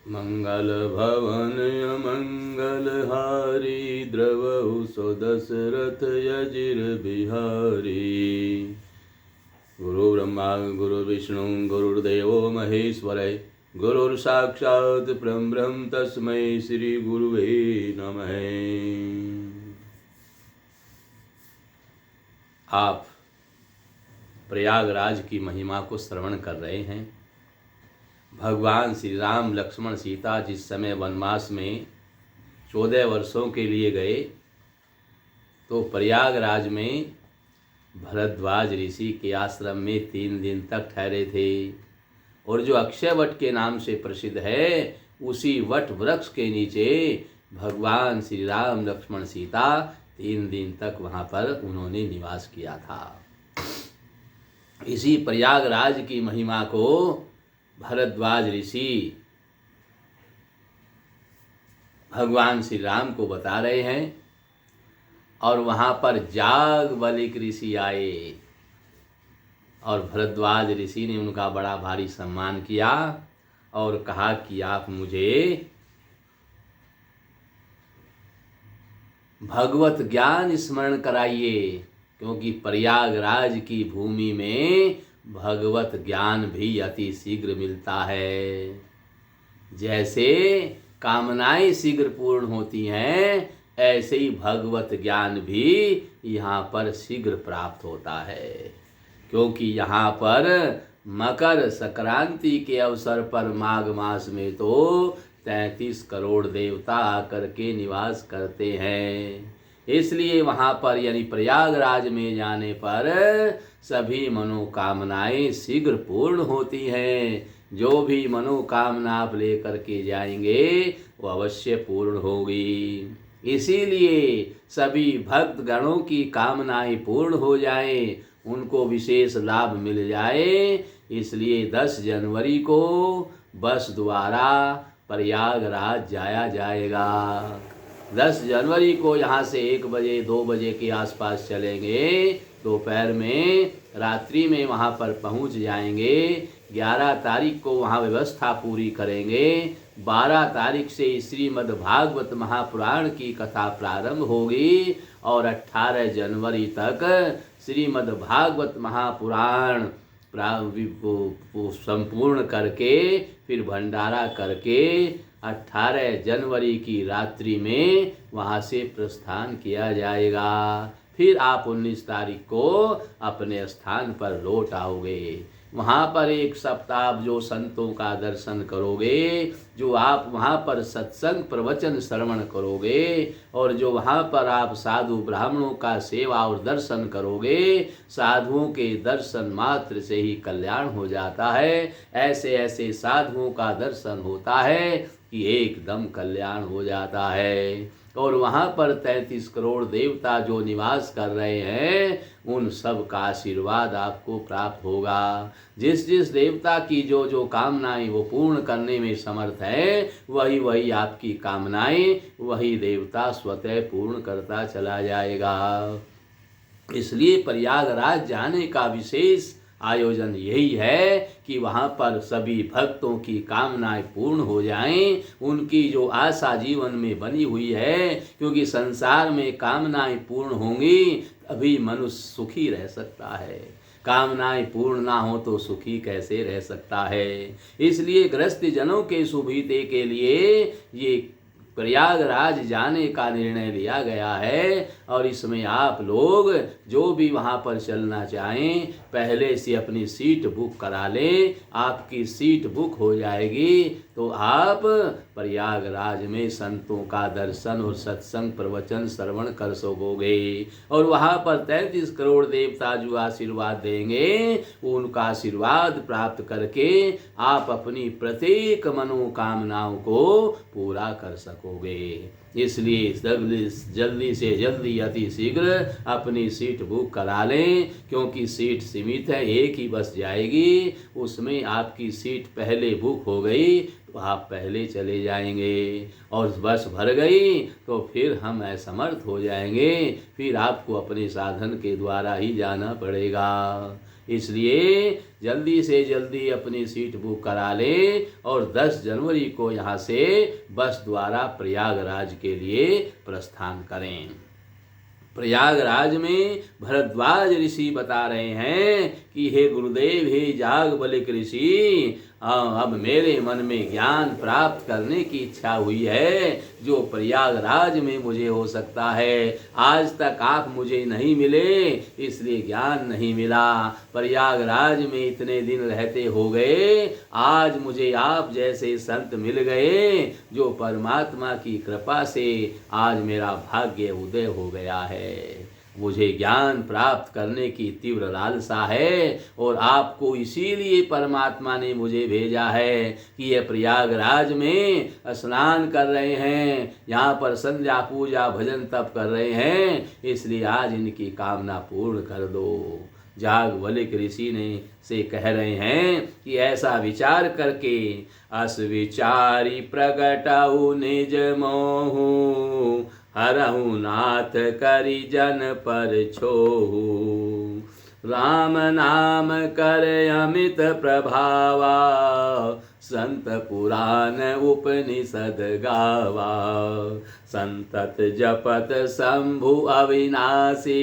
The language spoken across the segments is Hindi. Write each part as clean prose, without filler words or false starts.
मंगल भवन अमंगल हारी द्रवहु सो दशरथ यजिर बिहारी। गुरु ब्रह्मा गुरु विष्णु गुरुर्देवो महेश्वर गुरुर्साक्षात् परब्रह्म तस्मै श्री गुरुवे नमः। आप प्रयागराज की महिमा को श्रवण कर रहे हैं। भगवान श्री राम लक्ष्मण सीता जिस समय वनवास में 14 वर्षों के लिए गए तो प्रयागराज में भरद्वाज ऋषि के आश्रम में 3 दिन तक ठहरे थे। और जो अक्षय वट के नाम से प्रसिद्ध है उसी वट वृक्ष के नीचे भगवान श्री राम लक्ष्मण सीता 3 दिन तक वहाँ पर उन्होंने निवास किया था। इसी प्रयागराज की महिमा को भरद्वाज ऋषि भगवान श्री राम को बता रहे हैं। और वहाँ पर जागवलिक ऋषि आए और भरद्वाज ऋषि ने उनका बड़ा भारी सम्मान किया और कहा कि आप मुझे भगवत ज्ञान स्मरण कराइए, क्योंकि प्रयागराज की भूमि में भगवत ज्ञान भी अति शीघ्र मिलता है। जैसे कामनाएं शीघ्र पूर्ण होती हैं ऐसे ही भगवत ज्ञान भी यहाँ पर शीघ्र प्राप्त होता है। क्योंकि यहाँ पर मकर संक्रांति के अवसर पर माघ मास में तो 33 करोड़ देवता आकर के निवास करते हैं। इसलिए वहाँ पर यानी प्रयागराज में जाने पर सभी मनोकामनाएं शीघ्र पूर्ण होती हैं। जो भी मनोकामना आप लेकर के जाएंगे वो अवश्य पूर्ण होगी। इसीलिए सभी भक्त गणों की कामनाएं पूर्ण हो जाएं, उनको विशेष लाभ मिल जाए, इसलिए 10 जनवरी को बस द्वारा प्रयागराज जाया जाएगा। 10 जनवरी को यहाँ से 1 बजे 2 बजे के आसपास चलेंगे, दोपहर में रात्रि में वहाँ पर पहुँच जाएंगे। 11 तारीख को वहाँ व्यवस्था पूरी करेंगे। 12 तारीख से श्रीमद् भागवत महापुराण की कथा प्रारंभ होगी और 18 जनवरी तक श्रीमद् भागवत महापुराण संपूर्ण करके फिर भंडारा करके 18 जनवरी की रात्रि में वहाँ से प्रस्थान किया जाएगा। फिर आप 19 तारीख को अपने स्थान पर लौट आओगे। वहाँ पर 1 सप्ताह जो संतों का दर्शन करोगे, जो आप वहाँ पर सत्संग प्रवचन श्रवण करोगे और जो वहाँ पर आप साधु ब्राह्मणों का सेवा और दर्शन करोगे, साधुओं के दर्शन मात्र से ही कल्याण हो जाता है। ऐसे ऐसे साधुओं का दर्शन होता है कि एकदम कल्याण हो जाता है। और वहाँ पर 33 करोड़ देवता जो निवास कर रहे हैं उन सब का आशीर्वाद आपको प्राप्त होगा। जिस जिस देवता की जो जो कामनाएं वो पूर्ण करने में समर्थ है, वही वही आपकी कामनाएं वही देवता स्वतः पूर्ण करता चला जाएगा। इसलिए प्रयागराज जाने का विशेष आयोजन यही है कि वहाँ पर सभी भक्तों की कामनाएं पूर्ण हो जाएं, उनकी जो आशा जीवन में बनी हुई है। क्योंकि संसार में कामनाएं पूर्ण होंगी तभी मनुष्य सुखी रह सकता है। कामनाएं पूर्ण ना हो तो सुखी कैसे रह सकता है। इसलिए गृहस्थ जनों के सुविधे के लिए ये प्रयागराज जाने का निर्णय लिया गया है। और इसमें आप लोग जो भी वहाँ पर चलना चाहें पहले से अपनी सीट बुक करा लें। आपकी सीट बुक हो जाएगी तो आप प्रयागराज में संतों का दर्शन और सत्संग प्रवचन श्रवण कर सकोगे। और वहाँ पर 33 करोड़ देवता जो आशीर्वाद देंगे उनका आशीर्वाद प्राप्त करके आप अपनी प्रत्येक मनोकामनाओं को पूरा कर सकोगे। इसलिए जल्दी से जल्दी अति शीघ्र अपनी सीट बुक करा लें, क्योंकि सीट सीमित है, 1 ही बस जाएगी। उसमें आपकी सीट पहले बुक हो गई तो आप पहले चले जाएंगे और बस भर गई तो फिर हम असमर्थ हो जाएंगे। फिर आपको अपने साधन के द्वारा ही जाना पड़ेगा। इसलिए जल्दी से जल्दी अपनी सीट बुक करा लें और 10 जनवरी को यहाँ से बस द्वारा प्रयागराज के लिए प्रस्थान करें। प्रयागराज में भरद्वाज ऋषि बता रहे हैं कि हे गुरुदेव, हे याज्ञवल्क्य ऋषि, अब मेरे मन में ज्ञान प्राप्त करने की इच्छा हुई है जो प्रयागराज में मुझे हो सकता है। आज तक आप मुझे नहीं मिले, इसलिए ज्ञान नहीं मिला। प्रयागराज में इतने दिन रहते हो गए, आज मुझे आप जैसे संत मिल गए जो परमात्मा की कृपा से आज मेरा भाग्य उदय हो गया है। मुझे ज्ञान प्राप्त करने की तीव्र लालसा है और आपको इसीलिए परमात्मा ने मुझे भेजा है कि ये प्रयागराज में स्नान कर रहे हैं, यहाँ पर संध्या पूजा भजन तप कर रहे हैं, इसलिए आज इनकी कामना पूर्ण कर दो। याज्ञवल्क्य ऋषि ने से कह रहे हैं कि ऐसा विचार करके अस विचारी प्रगटऊ निज मोहु, हरहु नाथ करि जन पर छोहु। राम नाम कर अमित प्रभावा, संत पुराण उपनिषद गावा। संतत जपत शंभु अविनाशी,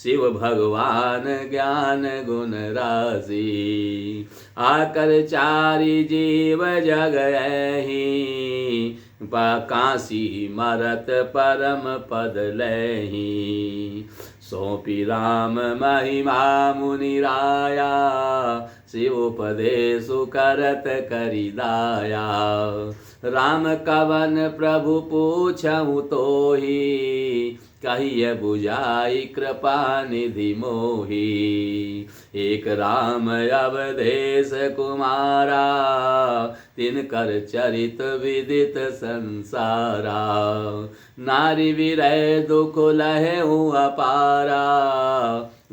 शिव भगवान ज्ञान गुण राशि। आकर चारि जीव जग एहि, काशी मरत परम पद लहि। सौंपी राम महिमा मुनि राया, शिव उपदेशु करत करि दाया। राम कवन प्रभु पूछहु तोहि, कहिए बुझाई कृपा निधि मोहि। एक राम अवधेश कुमारा, तिनकर चरित विदित संसारा। नारी विरह दुख लहु अपारा,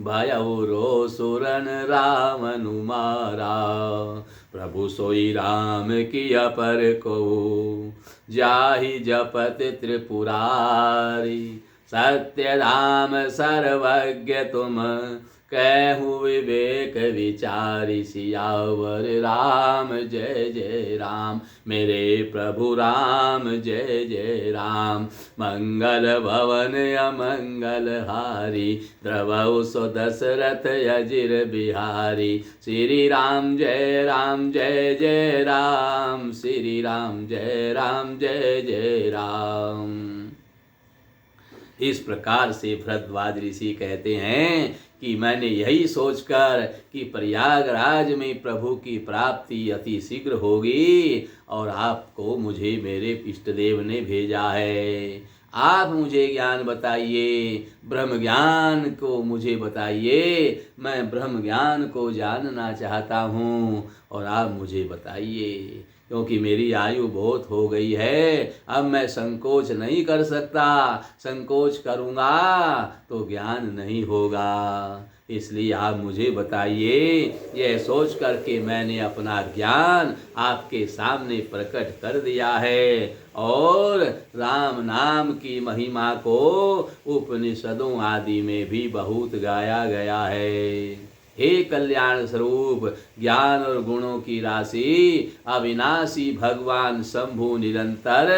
भयउ रोसुरन रावनु मारा। प्रभु सोई राम की अपर को, जाहि जपत त्रिपुरारी। सत्य धाम सर्वज्ञ तुम, कहु विवेक विचारी। सियावर राम जय जय राम, मेरे प्रभु राम जय जय राम। मंगल भवन अमंगल हारी, द्रवौ सो दशरथ अजिर बिहारी। श्री राम जय जय राम, श्री राम जय जय राम। इस प्रकार से भरद्वाज ऋषि कहते हैं कि मैंने यही सोचकर कि प्रयागराज में प्रभु की प्राप्ति अति शीघ्र होगी और आपको मुझे मेरे इष्ट देव ने भेजा है। आप मुझे ज्ञान बताइए, ब्रह्म ज्ञान को मुझे बताइए। मैं ब्रह्म ज्ञान को जानना चाहता हूँ और आप मुझे बताइए, क्योंकि मेरी आयु बहुत हो गई है। अब मैं संकोच नहीं कर सकता, संकोच करूँगा तो ज्ञान नहीं होगा। इसलिए आप मुझे बताइए। यह सोच करके मैंने अपना ज्ञान आपके सामने प्रकट कर दिया है और राम नाम की महिमा को उपनिषदों आदि में भी बहुत गाया गया है। हे कल्याण स्वरूप, ज्ञान और गुणों की राशि, अविनाशी भगवान शंभु निरंतर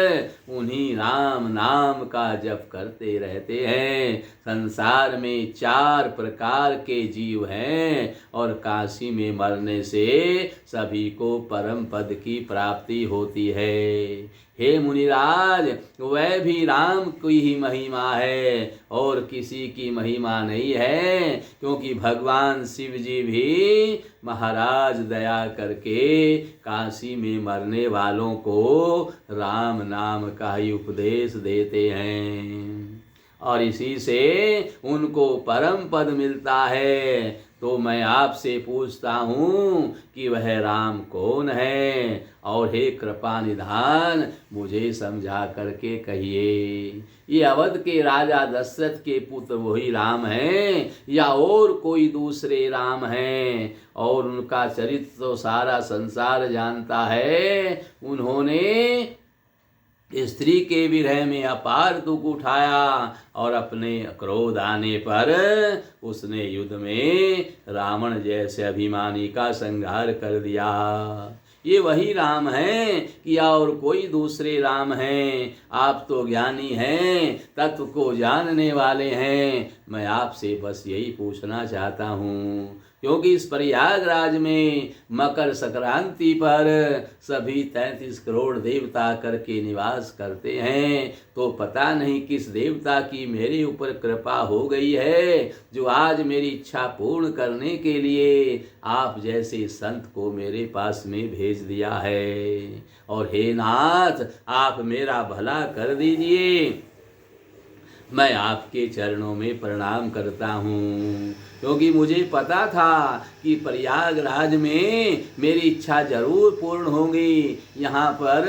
उन्हीं राम नाम का जप करते रहते हैं। संसार में 4 प्रकार के जीव हैं और काशी में मरने से सभी को परम पद की प्राप्ति होती है। हे मुनिराज, वह भी राम की ही महिमा है और किसी की महिमा नहीं है, क्योंकि भगवान शिव जी भी महाराज दया करके काशी में मरने वालों को राम नाम का ही उपदेश देते हैं और इसी से उनको परम पद मिलता है। तो मैं आपसे पूछता हूँ कि वह राम कौन है, और हे कृपा निधान मुझे समझा करके कहिए। ये अवध के राजा दशरथ के पुत्र वही राम हैं या और कोई दूसरे राम हैं? और उनका चरित्र तो सारा संसार जानता है। उन्होंने स्त्री के विरह में अपार दुख उठाया और अपने क्रोध आने पर उसने युद्ध में रावण जैसे अभिमानी का संहार कर दिया। ये वही राम हैं कि और कोई दूसरे राम हैं? आप तो ज्ञानी हैं, तत्व को जानने वाले हैं। मैं आपसे बस यही पूछना चाहता हूँ, क्योंकि इस प्रयागराज में मकर संक्रांति पर सभी 33 करोड़ देवता करके निवास करते हैं, तो पता नहीं किस देवता की मेरे ऊपर कृपा हो गई है जो आज मेरी इच्छा पूर्ण करने के लिए आप जैसे संत को मेरे पास में भेज दिया है। और हे नाथ, आप मेरा भला कर दीजिए। मैं आपके चरणों में प्रणाम करता हूँ, क्योंकि मुझे पता था कि प्रयागराज में मेरी इच्छा जरूर पूर्ण होगी। यहाँ पर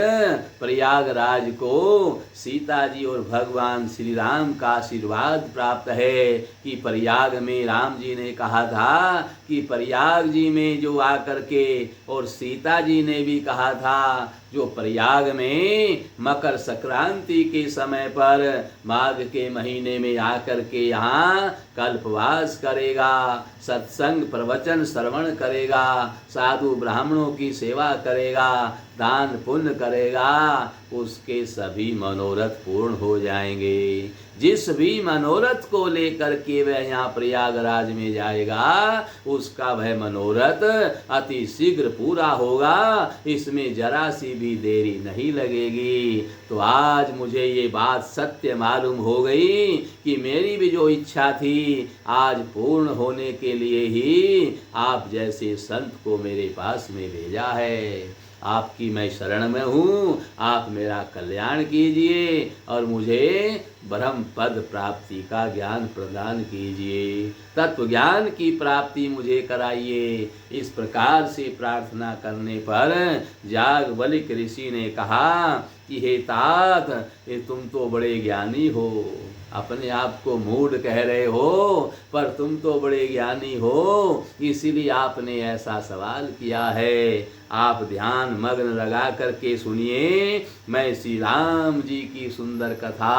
प्रयागराज को सीता जी और भगवान श्री राम का आशीर्वाद प्राप्त है कि प्रयाग में राम जी ने कहा था कि प्रयाग जी में जो आकर के, और सीता जी ने भी कहा था जो प्रयाग में मकर संक्रांति के समय पर माघ के महीने में आकर के यहाँ कल्पवास करेगा, सत्संग प्रवचन श्रवण करेगा, साधु ब्राह्मणों की सेवा करेगा, दान पुण्य करेगा, उसके सभी मनोरथ पूर्ण हो जाएंगे। जिस भी मनोरथ को लेकर के वह यहाँ प्रयागराज में जाएगा, उसका वह मनोरथ अति शीघ्र पूरा होगा, इसमें जरा सी भी देरी नहीं लगेगी। तो आज मुझे ये बात सत्य मालूम हो गई कि मेरी भी जो इच्छा थी आज पूर्ण होने के लिए ही आप जैसे संत को मेरे पास में भेजा है। आपकी मैं शरण में हूँ, आप मेरा कल्याण कीजिए और मुझे ब्रह्म पद प्राप्ति का ज्ञान प्रदान कीजिए, तत्व ज्ञान की प्राप्ति मुझे कराइए। इस प्रकार से प्रार्थना करने पर जागवलिक ऋषि ने कहा कि हे तात, ये तुम तो बड़े ज्ञानी हो, अपने आप को मूढ़ कह रहे हो, पर तुम तो बड़े ज्ञानी हो, इसीलिए आपने ऐसा सवाल किया है। आप ध्यान मग्न लगा करके सुनिए, मैं श्री राम जी की सुंदर कथा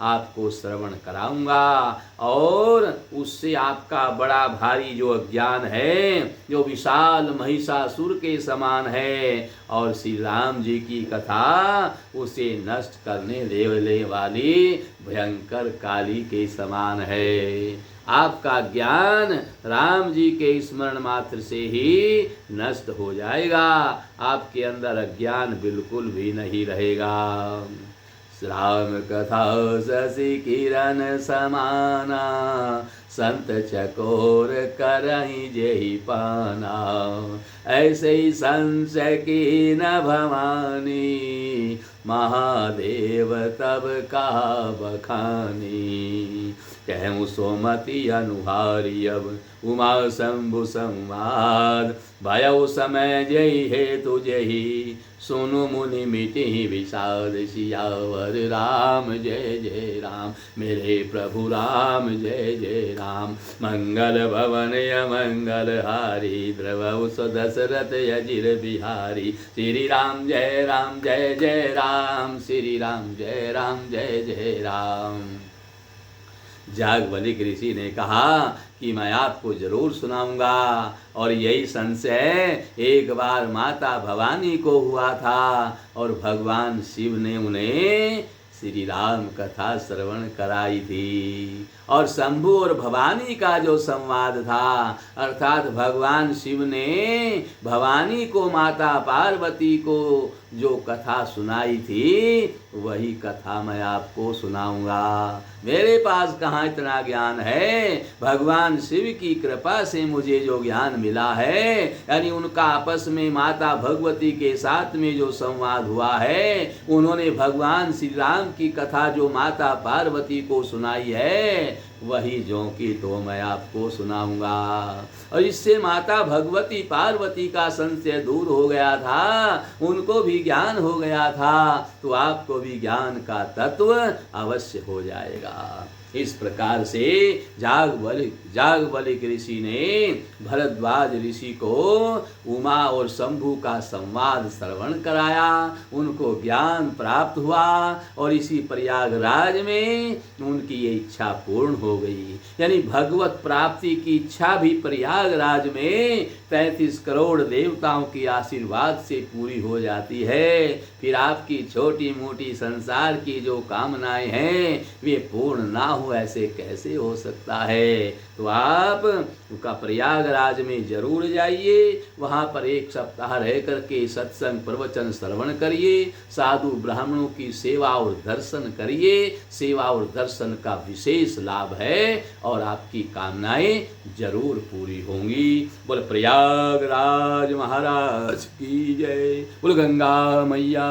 आपको श्रवण कराऊंगा और उससे आपका बड़ा भारी जो अज्ञान है, जो विशाल महिषासुर के समान है, और श्री राम जी की कथा उसे नष्ट करने देने वाली भयंकर काली के समान है। आपका ज्ञान राम जी के स्मरण मात्र से ही नष्ट हो जाएगा, आपके अंदर अज्ञान बिल्कुल भी नहीं रहेगा। राम कथा शशि किरण समाना, संत चकोर करहि जेहि पाना, ऐसे ही संशय की न भवानी, महादेव तब कहा बखानी। कहूँ सोमति अनुहारी अब उमा शंभु संवाद, भयउ समय जय हेतु जही, सुनु मुनि मिटि विषाद, सियावर राम जय जय राम, मेरे प्रभु राम जय जय राम। मंगल भवन अमंगल हारी, द्रवउ दशरथ अजिर बिहारी, श्री राम जय जय राम, श्री राम जय जय राम। जागवलिक ऋषि ने कहा कि मैं आपको जरूर सुनाऊंगा, और यही संशय एक बार माता भवानी को हुआ था और भगवान शिव ने उन्हें श्री राम कथा श्रवण कराई थी। और शंभु और भवानी का जो संवाद था, अर्थात भगवान शिव ने भवानी को माता पार्वती को जो कथा सुनाई थी, वही कथा मैं आपको सुनाऊंगा। मेरे पास कहाँ इतना ज्ञान है, भगवान शिव की कृपा से मुझे जो ज्ञान मिला है, यानी उनका आपस में माता भगवती के साथ में जो संवाद हुआ है, उन्होंने भगवान श्री राम की कथा जो माता पार्वती को सुनाई है, वही जो कि तो मैं आपको सुनाऊंगा। और इससे माता भगवती पार्वती का संशय दूर हो गया था, उनको भी ज्ञान हो गया था, तो आपको भी ज्ञान का तत्व अवश्य हो जाएगा। इस प्रकार से याज्ञवल्क्य ऋषि ने भरद्वाज ऋषि को उमा और शंभु का संवाद श्रवण कराया, उनको ज्ञान प्राप्त हुआ और इसी प्रयागराज में उनकी ये इच्छा पूर्ण हो गई। यानी भगवत प्राप्ति की इच्छा भी प्रयागराज में 33 करोड़ देवताओं के आशीर्वाद से पूरी हो जाती है। फिर आपकी छोटी मोटी संसार की जो कामनाएं हैं वे पूर्ण ना हो, ऐसे कैसे हो सकता है। तो आप का प्रयागराज में जरूर जाइए, वहाँ पर 1 सप्ताह रह करके सत्संग प्रवचन श्रवण करिए, साधु ब्राह्मणों की सेवा और दर्शन करिए। सेवा और दर्शन का विशेष लाभ है और आपकी कामनाएं जरूर पूरी होंगी। बोल प्रयागराज महाराज की जय, बोल गंगा मैया